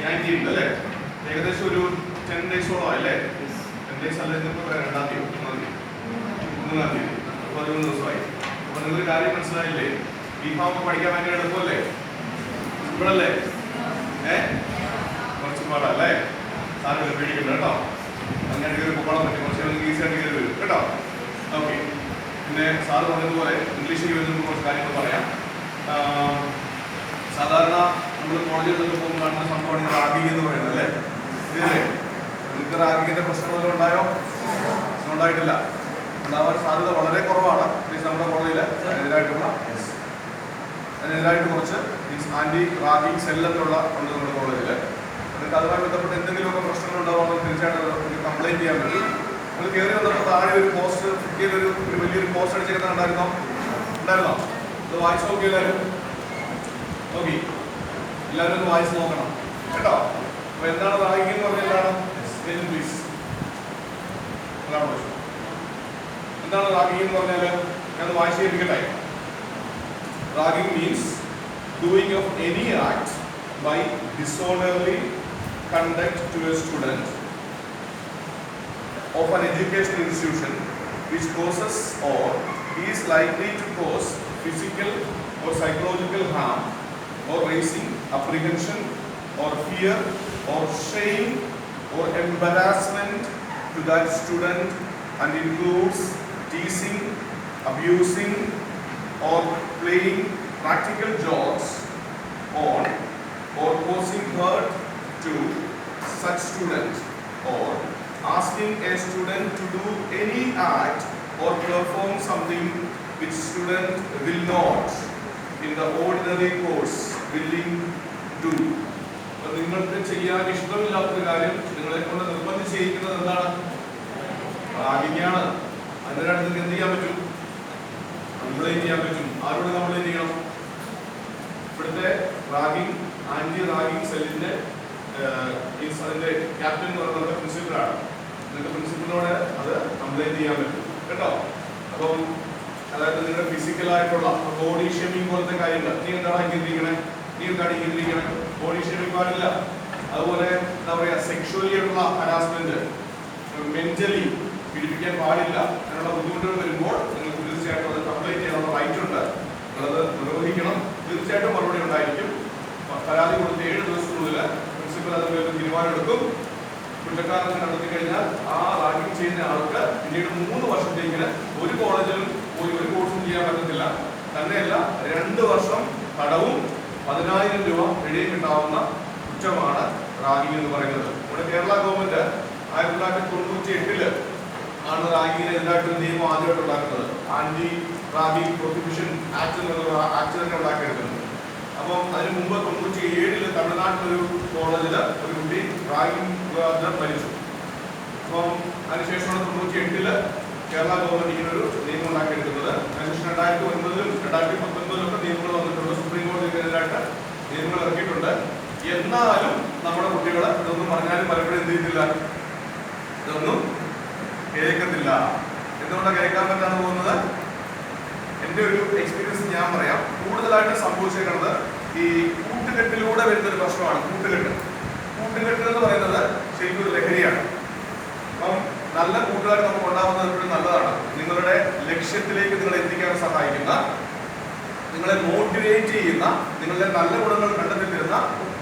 19th അല്ലേ? ഏകദേശം ഒരു 10 ഡേയ്സോളം അല്ലേ? 10 ഡേയ്സ് അല്ല, ഇന്നിപ്പോൾ 2-ാം തീയതി 3-ാം തീയതി 13 ദിവസമായി. അപ്പോൾ നിങ്ങളൊരു കാര്യം മനസ്സിലായില്ലേ? ബിഫാം പഠിക്കാൻ ഭയങ്കര എളുപ്പമല്ലേ? സിമ്പിളല്ലേ? കുറച്ച് പാടല്ലേ? സാറിന് പേടിക്കണ്ട കേട്ടോ. അങ്ങനെ കയറി പോകാൻ പറ്റും, കുറച്ച് നിങ്ങൾക്ക് ഈസി ആയിട്ട് കയറി വരും കേട്ടോ. ഓക്കെ. പിന്നെ സാറ് പറഞ്ഞതുപോലെ ഇംഗ്ലീഷിൽ വരുന്ന കുറച്ച് കാര്യങ്ങൾ പറയാം. സാധാരണ നമ്മൾ കോളേജുകളിലൊക്കെ പോകുമ്പോൾ കാണുന്ന സംഭവമാണ് റാഗിങ് എന്ന് പറയുന്നത് അല്ലേ? ഇതല്ലേ? നിങ്ങൾക്ക് റാഗിങ്ങിന്റെ പ്രശ്നങ്ങളൊക്കെ ഉണ്ടായോ? ഉണ്ടായിട്ടില്ല. ഉണ്ടാവാൻ സാധ്യത വളരെ കുറവാണ്. നമ്മുടെ കോളേജിൽ അതിനെതിരായിട്ട് കുറച്ച് ആന്റി റാഗിങ് സെല്ലൊക്കെ ഉണ്ട് നമ്മുടെ കോളേജിൽ. നിങ്ങൾക്ക് അതുമായി ബന്ധപ്പെട്ട് എന്തെങ്കിലുമൊക്കെ പ്രശ്നങ്ങൾ ഉണ്ടാവുമ്പോൾ തീർച്ചയായിട്ടും കംപ്ലൈന്റ് ചെയ്യാൻ പറ്റും. നിങ്ങൾ കയറി വന്നപ്പോൾ താഴെ ഒരു പോസ്റ്റ് ഫിറ്റ് ചെയ്തൊരു വലിയൊരു പോസ്റ്റ് അടിച്ചേക്കുന്ന ഉണ്ടായിരുന്നോ? ഇത് വായിച്ചു നോക്കി എല്ലാവരും? നോക്കി എല്ലാവരും ഒന്ന് വായിച്ച് നോക്കണം കേട്ടോ. അപ്പൊ എന്താണ് റാഗിങ് എന്ന് പറഞ്ഞാൽ എന്താണ് റാഗിങ് എന്ന് പറഞ്ഞാൽ ഞാൻ വായിച്ചു കേൾപ്പിക്കട്ടെ. Ragging means doing of any act by disorderly conduct to a student of an educational institution which causes or is likely to cause physical or psychological harm or raising apprehension or fear or shame or embarrassment to that student and includes teasing, abusing or playing practical jokes on or causing hurt to such student or asking a student to do any act or perform something which student will not in the ordinary course willing do. നിങ്ങൾക്ക് ചെയ്യാൻ ഇഷ്ടമില്ലാത്തൊരു കാര്യം നിങ്ങളെ കൊണ്ട് നിർബന്ധിച്ച് ചെയ്യിക്കുന്നത് എന്താണ്? റാഗിങ്ങാണ്. അതിനായിട്ട് നിങ്ങൾക്ക് എന്ത് ചെയ്യാൻ പറ്റും? കംപ്ലൈന്റ് ചെയ്യാൻ പറ്റും. ആരോട് കംപ്ലൈന്റ് ചെയ്യണം? ഇവിടുത്തെ റാഗിങ് ആന്റി റാഗിങ് സെല്ലിന്റെ അതിന്റെ ക്യാപ്റ്റൻ എന്ന് പറയുന്നത് പ്രിൻസിപ്പലാണ്. നിങ്ങൾക്ക് പ്രിൻസിപ്പലിനോട് അത് കംപ്ലൈന്റ് ചെയ്യാൻ പറ്റും കേട്ടോ. അപ്പം അതായത് നിങ്ങളുടെ ഫിസിക്കലായിട്ടുള്ള ബോഡി ഷേമിങ് പോലത്തെ കാര്യങ്ങൾ, നീ എന്താണ് ഇങ്ങനെ ബോഡി ഷേമിങ് പാടില്ല. അതുപോലെ എന്താ പറയുക, സെക്ഷുവലി ആയിട്ടുള്ള ഹരാസ്മെന്റ്, മെന്റലി പീഡിപ്പിക്കാൻ പാടില്ല. അങ്ങനെയുള്ള ബുദ്ധിമുട്ടുകൾ വരുമ്പോൾ നിങ്ങൾക്ക് തീർച്ചയായിട്ടും അത് കംപ്ലൈന്റ് ചെയ്യാനുള്ള റൈറ്റ് ഉണ്ട്. നിങ്ങളത് നിർവഹിക്കണം. തീർച്ചയായിട്ടും മറുപടി ഉണ്ടായിരിക്കും. പരാതി കൊടുത്ത് 7 ദിവസത്തിനുള്ളിൽ പ്രിൻസിപ്പൽ അതിൽ ഒരു തീരുമാനമെടുക്കും. കുറ്റക്കാരനെ കണ്ടെത്തി കഴിഞ്ഞാൽ ആ റാഗിങ് ചെയ്യുന്ന ആൾക്ക് പിന്നീട് 3 വർഷത്തേക്കിന് ഒരു കോളേജിലും പോയി ഒരു കോഴ്സും ചെയ്യാൻ പറ്റത്തില്ല. തന്നെയല്ല 2 വർഷം തടവും 10,000 രൂപ പിഴയും കിട്ടാവുന്ന കുറ്റമാണ് റാഗിങ് എന്ന് പറയുന്നത്. നമ്മുടെ കേരള ഗവൺമെന്റ് 1998 ആണ് റാഗിങ്ങിനെതിരായിട്ടൊരു നിയമം ആദ്യമായിട്ട് ഉണ്ടാക്കുന്നത്. ആന്റി റാഗിങ് പ്രൊഹിബിഷൻ ആക്ട് എന്നുള്ള ആക്ട് തന്നെ ഉണ്ടാക്കിയെടുക്കുന്നത്. അപ്പം അതിന് മുമ്പ് 97 തമിഴ്നാട്ടിലൊരു കോളേജിൽ ഒരു കുട്ടി റാഗിങ് മരിച്ചു. അപ്പം അതിനുശേഷമാണ് 98 കേരള ഗവൺമെന്റ് ഇങ്ങനൊരു നിയമം ഉണ്ടാക്കിയെടുക്കുന്നത്. അതിനുശേഷം 2009-ലും 2019-ലൊക്കെ നിയമങ്ങൾ വന്നിട്ടുണ്ട്. സുപ്രീം കോടതി ഇതിനെതിരായിട്ട് നിയമങ്ങൾ ഇറക്കിയിട്ടുണ്ട്. എന്നാലും നമ്മുടെ കുട്ടികൾ ഇതൊന്നും പറഞ്ഞാലും പലപ്പോഴും എന്ത് ചെയ്തില്ല, ഇതൊന്നും കേൾക്കത്തില്ല. എന്തുകൊണ്ടാണ് കേൾക്കാൻ പറ്റാതെ പോകുന്നത്? എൻ്റെ ഒരു എക്സ്പീരിയൻസ് ഞാൻ പറയാം. കൂടുതലായിട്ട് സംഭവിച്ചേക്കുന്നത് ഈ കൂട്ടുകെട്ടിലൂടെ വരുന്നൊരു പ്രശ്നമാണ്. കൂട്ടുകെട്ട് എന്ന് പറയുന്നത് ശരിക്കും ഒരു ലഹരിയാണ്. അപ്പം നല്ല കൂട്ടുകാർ നമുക്ക് ഉണ്ടാകുന്നത് എപ്പോഴും നല്ലതാണ്. നിങ്ങളുടെ ലക്ഷ്യത്തിലേക്ക് നിങ്ങളെ എത്തിക്കാൻ സഹായിക്കുന്ന, നിങ്ങളെ മോട്ടിവേറ്റ് ചെയ്യുന്ന, നിങ്ങളുടെ നല്ല ഗുണങ്ങൾ കണ്ടെത്തി തരുന്ന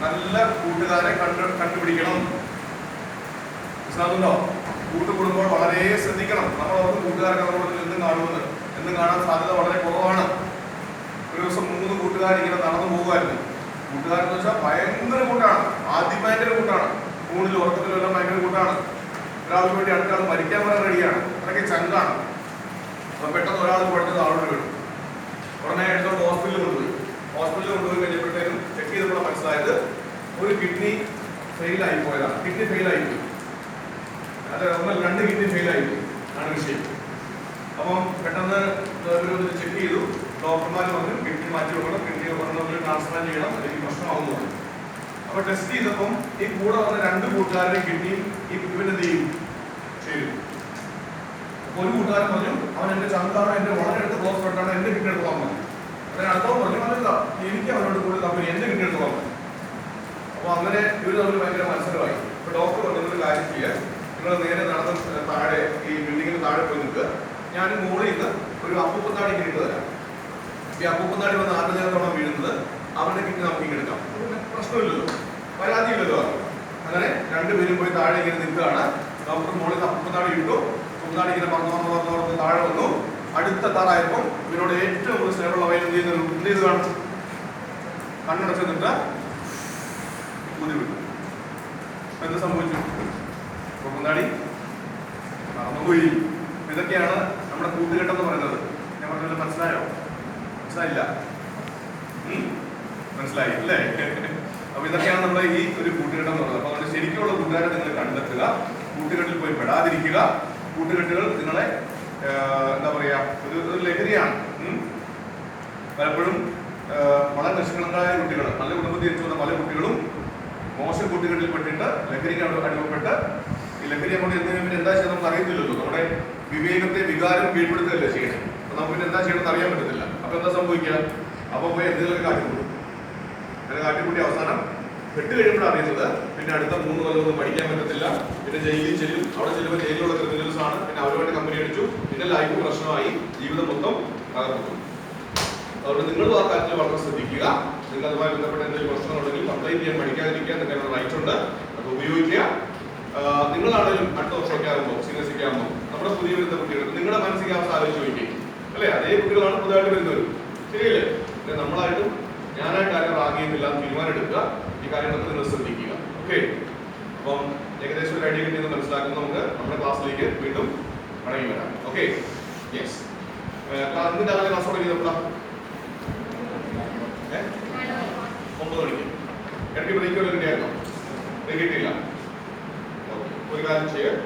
നല്ല കൂട്ടുകാരെ കണ്ടുപിടിക്കണം. മനസ്സിലാകുന്നുണ്ടോ? കൂട്ടുകൂടുമ്പോൾ വളരെ ശ്രദ്ധിക്കണം. നമ്മളവർക്ക് കൂട്ടുകാരൊക്കെ നമ്മളോട് എന്നും കാണാൻ സാധ്യത വളരെ കുറവാണ്. ഒരു ദിവസം 3 കൂട്ടുകാർ ഇങ്ങനെ നടന്നു പോകുമായിരുന്നു. കൂട്ടുകാരെന്ന് വെച്ചാൽ ഭയങ്കര കൂട്ടാണ്. ആദ്യം ഭയങ്കര കൂട്ടാണ്. ഊണിലും ഉറക്കത്തിലും എല്ലാം ഭയങ്കര കൂട്ടാണ്. ഒരാൾക്ക് വേണ്ടി അടുത്ത ആൾ മരിക്കാൻ വരെ റെഡിയാണ്. അതൊക്കെ ചങ്കാണ്. അപ്പൊ പെട്ടെന്ന് ഒരാൾ കുഴഞ്ഞത് ആളോട് വീണു. ഉടനെ എടുത്തോണ്ട് ഹോസ്പിറ്റലിൽ കൊണ്ടുപോയി കഴിഞ്ഞപ്പോഴത്തേക്കും ചെക്ക് ചെയ്തപ്പോൾ മനസ്സിലായത് ഒരു കിഡ്നി ഫെയിലായി പോയതാണ്. കിഡ്നി ഫെയിലായിപ്പോയി. അത് 2 കിഡ്നി ഫെയിലായിപ്പോയി ആണ് വിഷയം. അപ്പം പെട്ടെന്ന് ചെക്ക് ചെയ്തു. ഡോക്ടർമാർ പറഞ്ഞു കിഡ്നി മാറ്റി വെക്കണം, കിഡ്നി പറഞ്ഞ ട്രാൻസ്പ്ലാന്റ് ചെയ്യണം, അല്ലെങ്കിൽ പ്രശ്നമാകുന്നു. അപ്പൊ ടെസ്റ്റ് ചെയ്തപ്പം ഈ കൂടെ വന്ന 2 കൂട്ടുകാരുടെ കിഡ്നിയും ഈ ഇവനെന്ത് ചെയ്യും ശരി. അപ്പൊ ഒരു കൂട്ടുകാരൻ പറഞ്ഞു അവൻ എന്റെ ചങ്കാണ്, എന്റെ വളരെ അടുത്ത് ക്ലോസ് ഫ്രണ്ടാണ്, എന്റെ കിഡ്നി എടുത്ത് വാങ്ങുന്നത്. അതിന് അടുത്തവൻ പറഞ്ഞു അതല്ല, എനിക്ക് അവനോട് കൂടുതൽ കമ്പനി എന്റെ കിഡ്നി എടുത്ത് വാങ്ങുന്നത്. അപ്പോൾ അങ്ങനെ ഇവർ തമ്മിൽ ഭയങ്കര മത്സരമായി. അപ്പോൾ ഡോക്ടർ പറഞ്ഞൊരു കാര്യം ചെയ്യുക, നിങ്ങൾ നേരെ നടന്ന് താഴെ ഈ ബിൽഡിങ്ങിന് താഴെ പോയി നിൽക്കുക, ഞാൻ മുകളിൽ നിന്ന് ഒരു അപ്പൂപ്പത്താടി ഇങ്ങനെ ഇട്ട് തരാം. ഈ അപ്പൂപ്പത്താടി വന്ന് ആരുടെ നേരത്തോളം വീഴുന്നത് അവരുടെ കിട്ടി നമുക്ക് ഇങ്ങനെ എടുക്കാം, പ്രശ്നമില്ലല്ലോ, പരാതിയില്ലല്ലോ. അങ്ങനെ രണ്ടുപേരും പോയി താഴെ ഇങ്ങനെ നിൽക്കുകയാണ്. ഡോക്ടർ മുകളിൽ അപ്പൂപ്പത്താടി ഇട്ടു, അപ്പൂപ്പത്താടി ഇങ്ങനെ പറഞ്ഞു താഴെ വന്നു. അടുത്ത താറായപ്പോൾ ഇവരോട് ഏറ്റവും കൂടുതൽ സ്നേഹമുള്ള വയൽ എന്ത് ചെയ്ത് കാണും, കണ്ണടച്ച് നിന്നിട്ട് ഊതി വിട്ടു. എന്ത് സംഭവിച്ചു? അപ്പൂപ്പത്താടി മറന്നുപോയി. ഇതൊക്കെയാണ് നമ്മുടെ കൂട്ടുകെട്ടം എന്ന് പറയുന്നത്. ഞാൻ പറഞ്ഞത് മനസ്സിലായോ? മനസ്സിലായില്ല? മനസ്സിലായി അല്ലേ? അപ്പൊ ഇതൊക്കെയാണ് നമ്മുടെ ഈ ഒരു കൂട്ടുകെട്ടം എന്ന് പറയുന്നത്. അപ്പൊ നമ്മുടെ ശരിക്കുള്ള കൂട്ടുകാരെ നിങ്ങൾ കണ്ടെത്തുക, കൂട്ടുകെട്ടിൽ പോയി പെടാതിരിക്കുക. കൂട്ടുകെട്ടുകൾ നിങ്ങളെ എന്താ പറയാ ഒരു ലഹരിയാണ്. പലപ്പോഴും വളരെ നിഷ്കളങ്കായ കുട്ടികൾ, നല്ല കുടുംബത്തിൽ ജനിച്ചു വന്ന പല കുട്ടികളും മോശം കൂട്ടുകെട്ടിൽ പെട്ടിട്ട് ലഹരിക്ക് അടിമപ്പെട്ട് ഈ ലഹരി അങ്ങോട്ട് എന്തെങ്കിലും എന്താ ചെയ്യുന്നത് നമുക്ക് അറിയത്തില്ലല്ലോ. നമ്മുടെ വിവേകത്തെ വികാരം കീഴ്പ്പെടുത്തുകയല്ലേ ചെയ്യണം. അപ്പൊ നമുക്ക് പിന്നെ എന്താ ചെയ്യണമെന്ന് അറിയാൻ പറ്റത്തില്ല. അപ്പൊ എന്താ സംഭവിക്കുക? അപ്പൊ പോയി എന്തെങ്കിലും കാട്ടിക്കൂടും. അങ്ങനെ കാട്ടിക്കൂട്ടി അവസാനം പെട്ട് കഴിയുമ്പോഴാണ് അറിയുന്നത് പിന്നെ അടുത്ത 3 കൊല്ലമൊന്നും പഠിക്കാൻ പറ്റത്തില്ല. പിന്നെ ജയിലിൽ ചെല്ലും. അവിടെ ചെല്ലുമ്പോൾ ജയിലിലുള്ള ക്രിമിനൽസ് ആണ്. പിന്നെ അവരുമായിട്ട് കമ്പനി അടിച്ചു. പിന്നെ ലൈഫ് പ്രശ്നമായി, ജീവിതം മൊത്തം തകർന്നു. അതുകൊണ്ട് നിങ്ങളും ആ കാര്യത്തിൽ വളരെ ശ്രദ്ധിക്കുക. നിങ്ങൾ അതുമായി ബന്ധപ്പെട്ട എന്തെങ്കിലും പ്രശ്നങ്ങളുണ്ടെങ്കിൽ കംപ്ലൈന്റ് ചെയ്യാൻ, പഠിക്കാതിരിക്കാൻ നിങ്ങൾക്ക് റൈറ്റ് ഉണ്ട്. അത് ഉപയോഗിക്കുക. നിങ്ങളാണെങ്കിലും അടുത്ത വർഷമൊക്കെ ആകുമ്പോൾ സീനിയർസിക്ക് ആകുമ്പോൾ നമ്മുടെ പുതിയ വരുന്ന കുട്ടികൾ നിങ്ങളുടെ മാനസികാവസ്ഥ ആലോചിച്ച് ചോദിക്കും അല്ലേ? അതേ കുട്ടികളാണ് പുതുതായിട്ട് വരുന്നവർ, ശരിയല്ലേ? പിന്നെ നമ്മളായിട്ടും ഞാനായിട്ട് ആരും ആകിയുന്നില്ല എന്ന് തീരുമാനം എടുക്കുക. ഈ കാര്യങ്ങളൊക്കെ നിങ്ങൾ ശ്രദ്ധിക്കുക. ഓക്കെ, അപ്പം ഏകദേശം ഒരു ഐഡിയ കിട്ടിയെന്ന് മനസ്സിലാക്കുന്ന നമുക്ക് നമ്മുടെ ക്ലാസ്സിലേക്ക് വീണ്ടും മടങ്ങി വരാം. Okay, yes. എന്തിന്റെ അങ്ങനെ ക്ലാസ് തുടങ്ങി നോക്കാം? 9 മണിക്ക്. ഇടയ്ക്ക് ബ്രേക്ക് വരെ കിട്ടിയായിരുന്നോ? ബ്രേക്ക് കിട്ടിയില്ല. ഒരു കാര്യം ചെയ്യാം,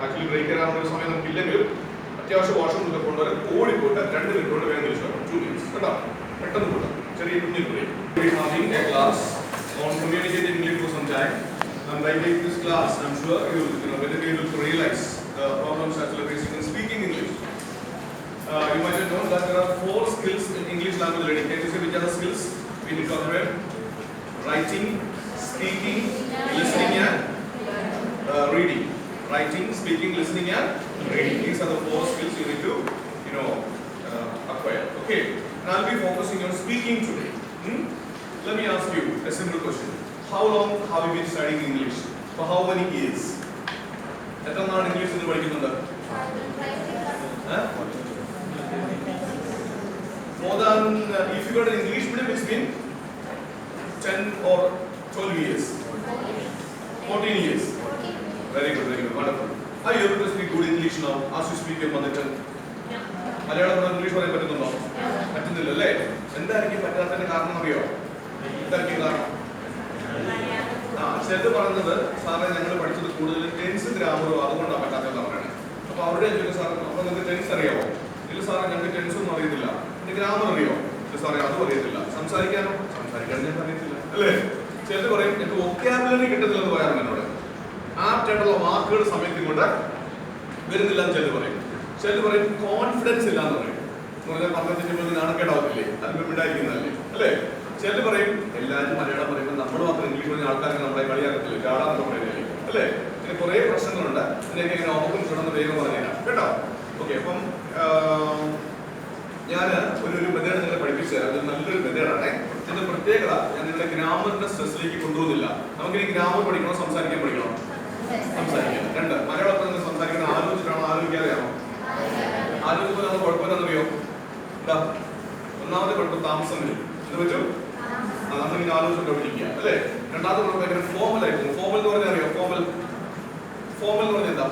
ആക്ച്വലി ബ്രേക്ക് തരാനുള്ള ഒരു സമയം നമുക്കില്ലെങ്കിൽ അത്യാവശ്യം വാഷ്റൂമിലൊക്കെ കൊണ്ടുവരാൻ ഓടിപ്പോയിട്ട് 2 മിനിറ്റ് കൊണ്ട് വേഗം തിരിച്ചു വരണം. 2 minutes കേട്ടോ, പെട്ടെന്ന് പോകാം. ചെറിയ കുഞ്ഞു break. Having a class on communicating English for some time, and by taking this class, I'm sure you know better be able to realize the problems that you're facing in speaking English. You might have known that there are 4 skills in English language learning. Can you say which are the skills we need to acquire? Writing, speaking, listening, and reading. Writing, speaking, listening, and reading. These are the 4 skills you need to, acquire. Okay. And I'll be focusing on speaking today. Let me ask you a simple question. How long have you been studying English? For how many years? എത്ര നാൾ English നിങ്ങൾ പഠിക്കുന്നുണ്ട്? More than, if you got an English medium, it's been 10 or 12 years. 14 years. Very good, wonderful. Are you able to speak good English now as you speak your mother tongue? Malayalam English പറയാൻ പറ്റുന്നുണ്ടോ? പറ്റുന്നില്ല അല്ലേ? എന്തായിരിക്കും പറ്റാത്തതിന്റെ കാരണം അറിയോ? എന്തായിരിക്കും കാരണം? ചിലത് പറഞ്ഞത് സാറേ ഞങ്ങൾ പഠിച്ചത് കൂടുതൽ ടെൻസ് ഗ്രാമറോ അതുകൊണ്ടാണ് പറ്റാത്തതെന്ന് പറയുന്നത്. അപ്പൊ അവരുടെ ചോദിച്ചു സാർ അപ്പൊ നിങ്ങൾക്ക് ടെൻസ് അറിയാമോ? ഇല്ല സാറേ ഞങ്ങൾക്ക് ടെൻസ് ഒന്നും അറിയത്തില്ല. പിന്നെ ഗ്രാമർ അറിയോ? ഇല്ല സാറേ അതും അറിയത്തില്ല. സംസാരിക്കാൻ ഞങ്ങൾക്ക് അറിയത്തില്ല അല്ലേ? ചിലത് പറയും എനിക്ക് വൊക്കാബുലറി കിട്ടത്തില്ലെന്ന് പറയാറുണ്ട് എന്നോട്. ആപ്റ്റായിട്ടുള്ള വാക്കുകൾ സമയത്തും കൊണ്ട് വരുന്നില്ല എന്ന് ചിലത് പറയും. ചിലത് പറയും കോൺഫിഡൻസ് ഇല്ലാന്ന് പറയും. പറഞ്ഞിട്ട് നാണക്കേടാവത്തില്ലേ? അതിന് ഉണ്ടായിരിക്കുന്നതല്ലേ അല്ലേ? ചിലത് പറയും എല്ലാവരും മലയാളം പറയുമ്പോൾ നമ്മൾ മാത്രം ഇംഗ്ലീഷ് പറഞ്ഞ ആൾക്കാർക്ക് നമ്മളെ കളിയാക്കത്തില്ല, ചാടാന്നൊക്കെ പറയുന്നില്ലേ അല്ലേ? പിന്നെ കുറെ പ്രശ്നങ്ങളുണ്ട്. ഇതിനൊക്കെ ഇങ്ങനെ ഓപ്പൺ ചുടന്ന് വേഗം പറഞ്ഞുതരാം കേട്ടോ. ഓക്കെ, അപ്പം ഞാൻ ഒരു മെത്തേഡ് നിങ്ങളെ പഠിപ്പിച്ചു തരാം. അത് നല്ലൊരു മെത്തേഡാണ്. ഇതിന്റെ പ്രത്യേകത ഞാൻ നിങ്ങളുടെ ഗ്രാമറിന്റെ സ്ട്രെസ്സിലേക്ക് കൊണ്ടുപോകുന്നില്ല. നമുക്കിനി ഗ്രാമർ പഠിക്കണോ സംസാരിക്കാൻ പഠിക്കണോ? സംസാരിക്കാം. 2 മലയാളത്തിൽ നിന്ന് സംസാരിക്കുന്നത് ആലോചിച്ചിട്ടാണോ ആലോചിക്കാതെയാണോ? ആലോചിക്കുമ്പോൾ നമ്മൾ കുഴപ്പമില്ലെന്നറിയോ? എന്താ ഒന്നാമത്തെ കുഴപ്പം? താമസം വരും. എന്ത് പറ്റും? നമ്മളിങ്ങനെ ആലോചിച്ചിട്ട് പഠിക്കുക അല്ലേ? രണ്ടാമത്തെ കുഴപ്പം ഭയങ്കര ഫോമൽ ആയിരുന്നു. ഫോമൽ എന്ന് പറഞ്ഞാൽ അറിയോ? ഫോമൽ എന്ന് പറഞ്ഞാൽ എന്താ?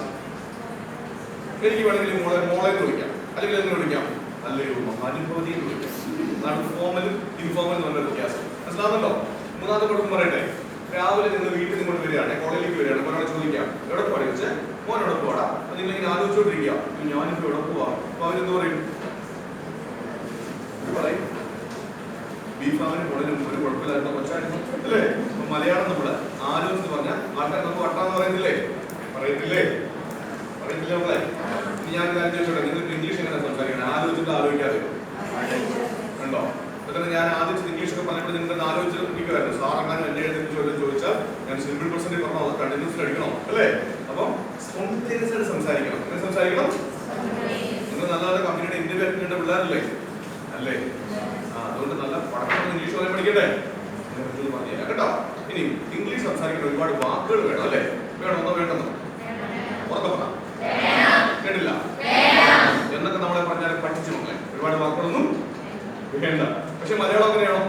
എനിക്ക് വേണമെങ്കിൽ മോളെ എന്ന് വിളിക്കാം, അല്ലെങ്കിൽ എന്ന് വിളിക്കാം, അല്ലെങ്കിൽ അനുഭവതി എന്ന് വിളിക്കാം. അതാണ് ഫോമലും ഇൻഫോമൽ എന്ന് പറഞ്ഞ വ്യത്യാസം. മനസ്സിലാവുന്നുണ്ടോ? മൂന്നാമത്തെ കുഴപ്പം പറയട്ടെ. രാവിലെ നിങ്ങൾ വീട്ടിൽ നിന്ന് കൊണ്ട് വരികയാണ്, കോളേജിലേക്ക് വരികയാണ്, മോനോട് ചോദിക്കാം എവിടെ പഠിച്ച് മോൻ എവിടെ പോടാ? അത് നിങ്ങളിങ്ങനെ ആലോചിച്ചോണ്ടിരിക്കുക, ഞാനിപ്പോ എവിടെ പോവാ? അപ്പൊ അവരെന്ത് പറയും? പറയും ബീഫാമിന് കൂടുതലും ഒരു കുഴപ്പമില്ലാത്ത കൊച്ചായിരുന്നു അല്ലേ? അപ്പൊ മലയാളം നമ്മള് ആലോചിച്ച് പറഞ്ഞാൽ ആൾക്കാർ നമുക്ക് വട്ടാന്ന് പറയത്തില്ലേ? പറയത്തില്ലേ നമ്മളെ? ഇനി ഞാൻ കാര്യം ചോദിച്ചോട്ടെ, നിങ്ങൾക്ക് ഇംഗ്ലീഷ് എങ്ങനെ സംസാരിക്കണം? ആലോചിച്ചിട്ട് ആലോചിക്കാതെ ഉണ്ടോ? അതൊക്കെ ഞാൻ ആദ്യം ഇംഗ്ലീഷ് ഒക്കെ പറഞ്ഞപ്പോൾ നിങ്ങൾ ആലോചിച്ച് ഇരിക്കുമായിരുന്നു. സാർ അങ്ങനെ എന്നെ ചോദിച്ചാൽ ഞാൻ സിമ്പിൾ പെർസെന്റ് പറഞ്ഞോ അത് കണ്ടിന്യൂസ് അടിക്കണോ അല്ലേ? അപ്പം സ്പോണ്ടേനിയസ് ആയിട്ട് സംസാരിക്കണം. എങ്ങനെ സംസാരിക്കണം? നിങ്ങൾ നല്ല നല്ല കമ്പനിയുടെ ഇന്റർവ്യൂ അറ്റൻഡ് ചെയ്യേണ്ട പിള്ളേരല്ലേ അല്ലേ? അതുകൊണ്ട് നല്ല പഠനം ഇംഗ്ലീഷ് പറയാൻ പഠിക്കട്ടെ പറഞ്ഞുതരാം കേട്ടോ. ഇനി ഇംഗ്ലീഷ് സംസാരിക്കുന്ന ഒരുപാട് വാക്കുകൾ വേണം അല്ലേ? വേണമെന്നോ വേണ്ടെന്നോ? ഉറക്കെ പറ. കേട്ടില്ല എന്നൊക്കെ നമ്മളെ പറഞ്ഞാൽ പഠിച്ചു നോക്കേ. ഒരുപാട് വാക്കുകളൊന്നും വേണ്ട. പക്ഷെ മലയാളം അങ്ങനെയാണോ?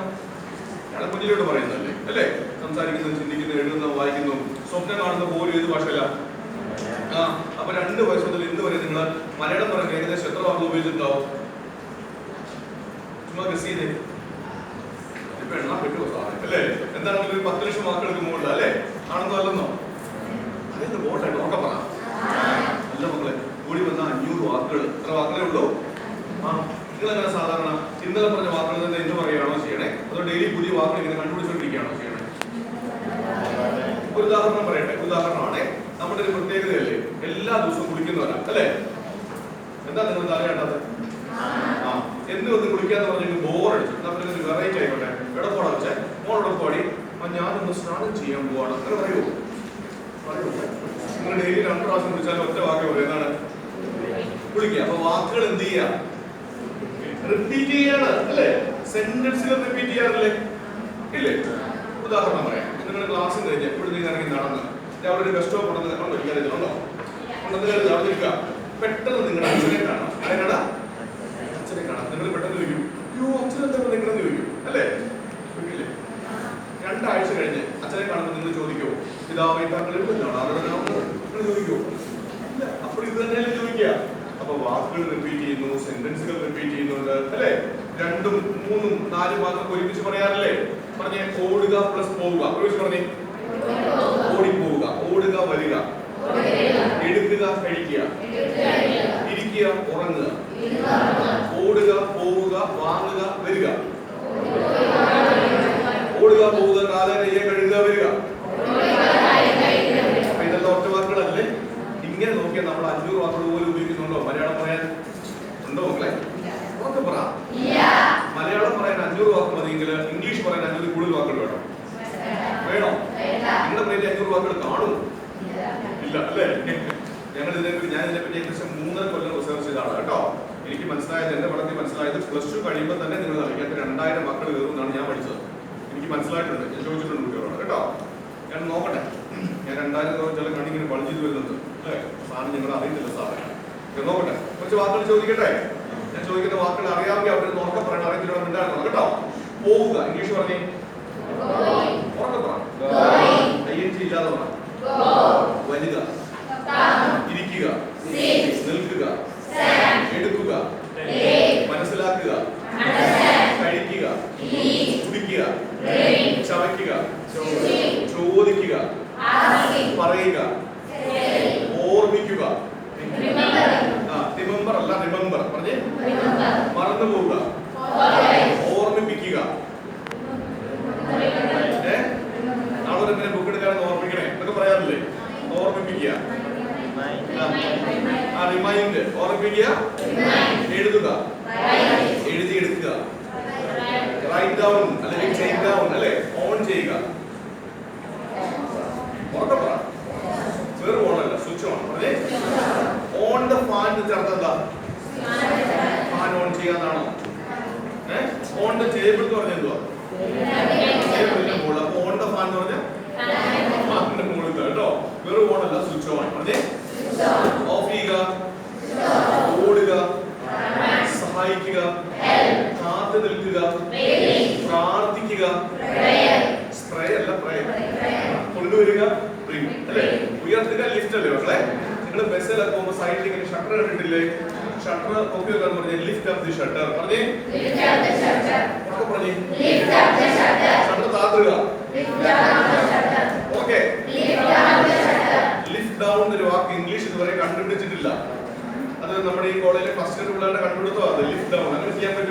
ഞാൻ കുഞ്ഞിലോട്ട് പറയുന്നല്ലേ അല്ലേ? സംസാരിക്കുന്നു, ചിന്തിക്കുന്നു, എഴുതുന്നു, വായിക്കുന്നു, സ്വപ്നം കാണുന്ന പോലും ഏത് ഭാഷയില? അപ്പൊ 2 വയസ്സ് മുതൽ ഇന്ന് വരെ നിങ്ങൾ മലയാളം പറയാൻ ഏകദേശം എത്ര വാക്കുകൾ ഉപയോഗിച്ചിട്ടുണ്ടാവും? ചുമ്മാ ഗസ് ചെയ്തേ. ഇപ്പൊ എണ്ണാൻ പറ്റുമോ സാറേ അല്ലേ? എന്താണെങ്കിലും ഒരു 10 ലക്ഷം വാക്കുകൾക്ക് മുകളിൽ അല്ലേ? ആണെന്നോ അല്ലെന്നോ? അതെന്ത് ബോട്ടായിട്ട് നോക്കാൻ പറ. നല്ല മക്കളെ കൂടി വന്ന 500 വാക്കുകൾ. എത്ര വാക്കുകളേ ഉള്ളൂ? നിങ്ങളെങ്ങനെ സാധാരണ ഇന്നലെ പറഞ്ഞ വാക്കുകൾ തന്നെ എന്ത് പറയുകയാണോ ചെയ്യണേ? അതോ ഡെയിലി പുതിയ വാക്കുകൾ ഇങ്ങനെ കണ്ടുപിടിച്ചുകൊണ്ടിരിക്കുകയാണോ ചെയ്യണേ? ഒരു ഉദാഹരണം പറയട്ടെ. ഉദാഹരണമാണ് നമ്മുടെ ഒരു പ്രത്യേകതയല്ലേ, എല്ലാ ദിവസവും കുളിക്കുന്നവരാ അല്ലേ? എന്താ നിങ്ങൾ തലയാട്ടത്? എന്ത് വന്ന് കുളിക്കാന്ന് പറഞ്ഞെങ്കിൽ ബോറടിച്ചു. നമ്മളൊരു വെറൈറ്റി ആയിക്കോട്ടെ. എവിടെ പോടാ വെച്ചാൽ മോളോടെ പോടി ഞാനൊന്ന് സ്നാനം ചെയ്യാൻ പോവാണ് അങ്ങനെ പറയൂ. നിങ്ങൾ ഡെയിലി 2 പ്രാവശ്യം കുളിച്ചാലും ഒറ്റ വാക്ക് പറയും. എന്താണ്? കുളിക്കുക. അപ്പൊ വാക്കുകൾ എന്ത് ചെയ്യാ? റിപ്പീറ്റ് ചെയ്യാണ് അല്ലേ? സെന്റൻസുകൾ റിപ്പീറ്റ് ചെയ്യാറില്ലേ? ഇല്ലേ? ഉദാഹരണം പറയാം. നിങ്ങൾ ക്ലാസ് കഴിഞ്ഞ് എപ്പോഴും നിങ്ങൾ ഇറങ്ങി നടന്ന് അവിടെ ഒരു ബസ് സ്റ്റോപ്പ് ഉണ്ടെന്ന് ഉണ്ടോ? ഉണ്ടെന്ന് നടന്നിരിക്കുക. പെട്ടെന്ന് നിങ്ങളുടെ അച്ഛനെ കാണാം. അതിനാടാ അച്ഛനെ കാണാം. നിങ്ങൾ പെട്ടെന്ന് ചോദിക്കും, അയ്യോ അച്ഛനെന്താ നിങ്ങളെന്ന് ചോദിക്കും അല്ലേ? ചോദിക്കില്ലേ? 2 ആഴ്ച കഴിഞ്ഞ് അച്ഛനെ കാണുമ്പോൾ നിങ്ങൾ ചോദിക്കോ പിതാവായി താങ്കൾ എവിടെയാണോ നിങ്ങൾ ചോദിക്കോ? ഇല്ല. അപ്പോൾ ഇത് തന്നെയല്ലേ ചോദിക്കുക. അപ്പൊ വാക്കുകൾ റിപ്പീറ്റ് ചെയ്യുന്നു, സെന്റൻസുകൾ റിപ്പീറ്റ് ചെയ്യുന്നുണ്ട് അല്ലേ? 2, 3, 4 വാക്കുകൾ ഒരുമിച്ച് പറയാറില്ലേ? പറഞ്ഞേ ഓടുക പ്ലസ് പോവുക. ഒരുമിച്ച് പറഞ്ഞേ ഓടിപ്പോവുക, ഓടുക വരിക, എടുക്കുക കഴിക്കുക, ഇരിക്കുക ഉറങ്ങുക, ഓടുക പോവുക വാങ്ങുക വരിക, ഓടുക പോവുക കാല കയ്യെ കഴുകുക വരിക. അപ്പൊ ഇതെല്ലാം ഒറ്റ വാക്കുകളല്ലേ? ഇങ്ങനെ നോക്കിയാൽ നമ്മൾ 500 വാക്കുകൾ പോലും ഉപയോഗിക്കുന്നുണ്ടോ മലയാളം പറയാൻ? ഉണ്ടോ മക്കളെ? ഉറക്കെ പറ. മലയാളം പറയാൻ 500 വാക്ക് മതിയെങ്കിൽ ഇംഗ്ലീഷ് പറയാൻ 500 കൂടുതൽ വാക്കുകൾ വേണം. വേണോ? നിങ്ങളുടെ പ്ലേറ്റ് 500 വാക്കുകൾ കാണും? ഇല്ല അല്ലേ? ഞാൻ ഇതിനെപ്പറ്റി ഏകദേശം 3 കൊല്ലം റിസർച്ച് ചെയ്താണ് കേട്ടോ. എനിക്ക് മനസ്സിലായത്, എന്റെ പഠനത്തിൽ മനസ്സിലായത് +2 കഴിയുമ്പോൾ തന്നെ നിങ്ങൾ അറിയാത്ത 2000 മക്കൾ കയറുമെന്നാണ് ഞാൻ പഠിച്ചത്. എനിക്ക് മനസ്സിലായിട്ടുണ്ട്. ഞാൻ ചോദിച്ചിട്ടുണ്ട് കുട്ടികളോട് കേട്ടോ. ഞാൻ നോക്കട്ടെ. ഞാൻ 2000 ചില കണ്ണിങ്ങനെ പളിച്ചു വരുന്നുണ്ട് അല്ലേ? സാറിന് നിങ്ങൾ അറിയത്തില്ല സാറേ. നോക്കട്ടെ, കുറച്ച് വാക്കുകൾ ചോദിക്കട്ടെ. ഞാൻ ചോദിക്കുന്ന വാക്കുകൾ അറിയാമെങ്കിൽ അവിടെ ഉറക്കെ പറയണം. അറിയത്തില്ല ഉണ്ടായിരുന്നു കേട്ടോ. പോവുക ഇംഗ്ലീഷ് പറഞ്ഞേ. ഉറക്കെ പറ. ഇല്ലാതെ പറ. വരിക, ഇരിക്കുക, നിൽക്കുക, എടുക്കുക, മനസ്സിലാക്കുക, കഴിക്കുക, കുടിക്കുക, ചവയ്ക്കുക, ചോദിക്കുക, പറയുക, ഓർമ്മിക്കുക. റിമെമ്പർ അല്ല റിമെമ്പർ പറഞ്ഞേ. മറന്നു പോവുക, ഓർമ്മിപ്പിക്കുക. നാളെ ബുക്ക് എടുക്കാനെന്ന് ഓർമ്മിക്കണേ എന്നൊക്കെ പറയാറില്ലേ? ഓർമ്മിപ്പിക്കുക. റിമൈൻഡ് ഓർമ്മിപ്പിക്കുക. എഴുതുക, എഴുതിയെടുക്കുക. റൈറ്റ് ഡൗൺ അല്ലെങ്കിൽ ടേക്ക് ഡൗൺ അല്ലെ? ഓൺ ചെയ്യുക. വേറെ ഓണല്ല, സ്വിച്ച് ഓൺ പറഞ്ഞേ. ഓൺ ദ ഫാൻ എന്ന് ചേർത്ത് എന്താ? ഫാൻ ഓൺ ചെയ്യാന്നാണോ? ഓൺ ദ ടേബിൾ എന്ന് പറഞ്ഞ എന്തുവാ? ടേബിളിന്റെ മുകളിൽ. അപ്പൊ ഓൺ ദ ഫാൻ എന്ന് പറഞ്ഞാൽ ഫാനിന്റെ മുകളിൽ കേട്ടോ. വേറെ ഓണല്ല, സ്വിച്ച് ഓൺ പറഞ്ഞേ. ഓഫ് ചെയ്യുക, ഓടുക, സഹായിക്കുക, കാത്തു നിൽക്കുക, പ്രാർത്ഥിക്കുക. സ്പ്രേ അല്ല പ്രേ. കൊണ്ടുവരിക അല്ലേ? ഉയർത്തുക ലിഫ്റ്റ് അല്ലേ മക്കളെ? നിങ്ങൾ ബസ്സിലൊക്കെ പോകുമ്പോൾ സൈഡിൽ ഇങ്ങനെ ഷട്ടർ കണ്ടിട്ടില്ലേ? ഷട്ടർ നോക്കി വെക്കാന്ന് പറഞ്ഞേ. ലിഫ്റ്റ് അപ്പ് ദി ഷട്ടർ പറഞ്ഞേ. പറഞ്ഞേ ഷട്ടർ താത്തുക. ഓക്കെ. ലിഫ്റ്റ് ഡൗൺ എന്നൊരു വാക്ക് ഇംഗ്ലീഷ് ഇതുവരെ കണ്ടുപിടിച്ചിട്ടില്ല. അത് നമ്മുടെ ഈ കോളേജിലെ ഫസ്റ്റ് പിള്ളേരുടെ കണ്ടുപിടുത്തോ? അത് ലിഫ്റ്റ് ഡൗൺ. അങ്ങനെ ചെയ്യാൻ പറ്റും?